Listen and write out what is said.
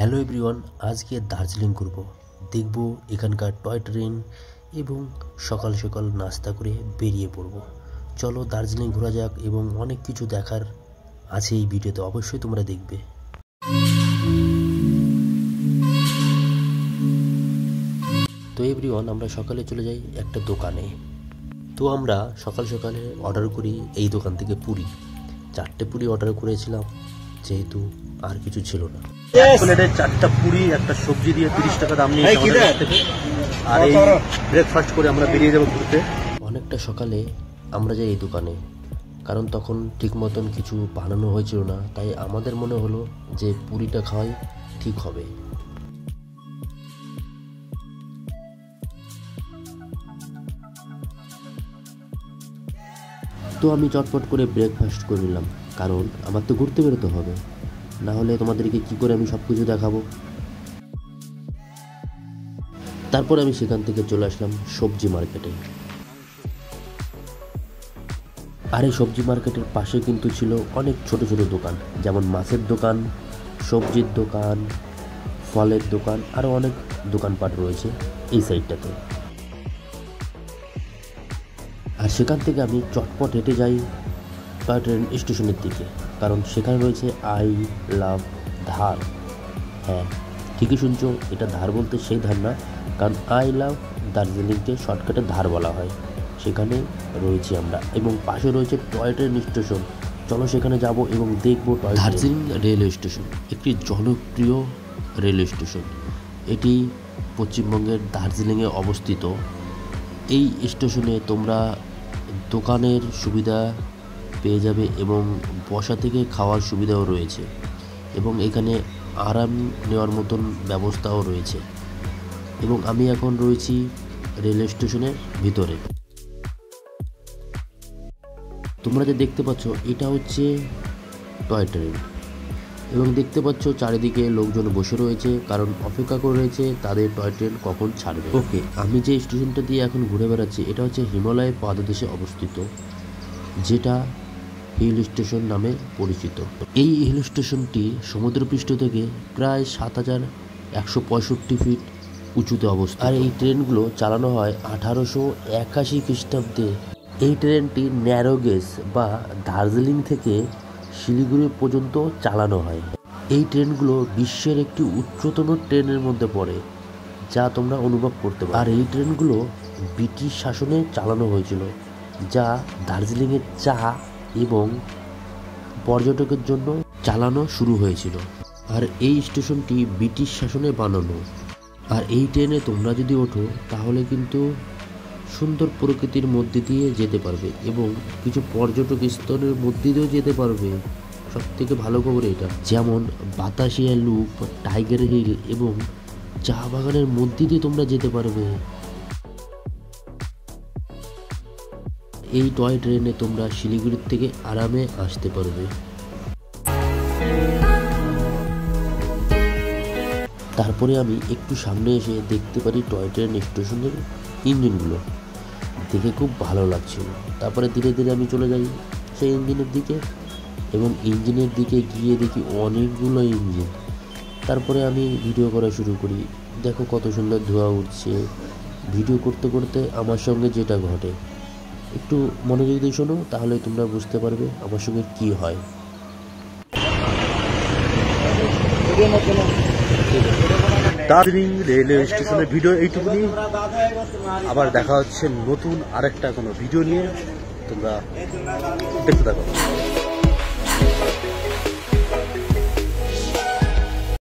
Hello everyone, আজকে দার্জিলিং ঘুরব। দেখব এখানকার টয় ট্রেন এবং সকাল সকাল নাস্তা করে বেরিয়ে পড়ব। চলো দার্জিলিং ঘোরা যাক এবং অনেক কিছু দেখার আছে এই ভিডিওতে, অবশ্যই তোমরা দেখবে। তো এভরিওয়ান, আমরা সকালে চলে যাই একটা দোকানে। তো আমরা সকাল সকালে অর্ডার করি এই দোকান থেকে পুরি। 4টে পুরি অর্ডার করেছিলাম, যেহেতু আর কিছু ছিল না। প্লেটে 4টা পুরি একটা সবজি দিয়ে 30 টাকা দাম নিয়ে আর এই ব্রেকফাস্ট করে আমরা বেরিয়ে যাবো ঘুরতে। অনেকটা সকালে আমরা যাই এই দোকানে, কারণ তখন ঠিক মতন কিছু বানানো হয়েছিল না, তাই আমাদের মনে হলো যে পুরিটা খাওয়াই ঠিক হবে। তো আমি চটপট করে ব্রেকফাস্ট করে নিলাম, কারণ আমার তো ঘুরতে বেরোতে হবে, না হলে তোমাদেরকে কি করে আমি সব কিছু দেখাবো। তারপর আমি সেখান থেকে চলে আসলাম সবজি মার্কেটে। আর এই সবজি মার্কেটের পাশে কিন্তু ছিল অনেক ছোট ছোট দোকান, যেমন মাছের দোকান, সবজির দোকান, ফলের দোকান, আরও অনেক দোকানপাট রয়েছে এই সাইডটাতে। আর সেখান থেকে আমি চটপট হেঁটে যাই টয় ট্রেন স্টেশনের দিকে, কারণ সেখানে রয়েছে আই লাভ ধার। হ্যাঁ, ঠিকই শুনছো, এটা ধার বলতে সেই ধার না, কারণ আই লাভ দার্জিলিংকে শর্টকাটে ধার বলা হয়। সেখানে রয়েছি আমরা, এবং পাশে রয়েছে টয় ট্রেন স্টেশন। চলো সেখানে যাব এবং দেখবো দার্জিলিং রেলওয়ে স্টেশন, একটি জনপ্রিয় রেলওয়ে স্টেশন। এটি পশ্চিমবঙ্গের দার্জিলিংয়ে অবস্থিত। এই স্টেশনে তোমরা দোকানের সুবিধা পেয়ে যাবে এবং বসা থেকে খাওয়ার সুবিধাও রয়েছে, এবং এখানে আরাম নেওয়ার মতন ব্যবস্থাও রয়েছে। এবং আমি এখন রয়েছি রেলওয়ে স্টেশনের ভিতরে। তোমরা যে দেখতে পাচ্ছ, এটা হচ্ছে টয় ট্রেন, এবং দেখতে পাচ্ছ চারিদিকে লোকজন বসে রয়েছে, কারণ অপেক্ষা করে রয়েছে তাদের টয় ট্রেন কখন ছাড়বে। ওকে, আমি যে স্টেশনটা দিয়ে এখন ঘুরে বেড়াচ্ছি, এটা হচ্ছে হিমালয় পাদদেশে অবস্থিত, যেটা হিল স্টেশন নামে পরিচিত। এই হিল স্টেশনটি সমুদ্রপৃষ্ঠ থেকে প্রায় 7165 ফিট উঁচুতে অবস্থিত। আর এই ট্রেনগুলো চালানো হয় 1881 খ্রিস্টাব্দে। এই ট্রেনটি ন্যারো গেজ বা দার্জিলিং থেকে শিলিগুড়ি পর্যন্ত চালানো হয়। এই ট্রেনগুলো বিশ্বের একটি উচ্চতম ট্রেনের মধ্যে পড়ে, যা তোমরা অনুভব করতে পারো। আর এই ট্রেনগুলো ব্রিটিশ শাসনে চালানো হয়েছিল, যা দার্জিলিংয়ের চা এবং পর্যটকের জন্য চালানো শুরু হয়েছিল। আর এই স্টেশনটি ব্রিটিশ শাসনে বানানো। আর এই ট্রেনে তোমরা যদি ওঠো, তাহলে কিন্তু সুন্দর প্রকৃতির মধ্যে দিয়ে যেতে পারবে এবং কিছু পর্যটক স্থানের মধ্যে দিয়েও যেতে পারবে। সব থেকে ভালো খবর এটা, যেমন বাতাসিয়া লুপ, টাইগার হিল এবং চা বাগানের মধ্যে দিয়ে তোমরা যেতে পারবে। এই টয় ট্রেনে তোমরা শিলিগুড়ির থেকে আরামে আসতে পারবে। তারপরে আমি একটু সামনে এসে দেখতে পারি টয় ট্রেন স্টেশনের ইঞ্জিনগুলো, দেখে খুব ভালো লাগছিল। তারপরে ধীরে ধীরে আমি চলে যাই সেই ইঞ্জিনের দিকে, এবং ইঞ্জিনের দিকে গিয়ে দেখি অনেকগুলো ইঞ্জিন। তারপরে আমি ভিডিও করা শুরু করি। দেখো কত সুন্দর ধোঁয়া উঠছে। ভিডিও করতে করতে আমার সঙ্গে যেটা ঘটে, একটু মনোযোগ দিয়ে শোনো, তাহলে তোমরা বুঝতে পারবে আমার সঙ্গে কি হয়। দার্জিলিং রেলওয়ে স্টেশনের ভিডিও এইটুকুনি। আবার দেখা হচ্ছে নতুন আরেকটা কোনো ভিডিও নিয়ে, তোমরা দেখতে থাকো।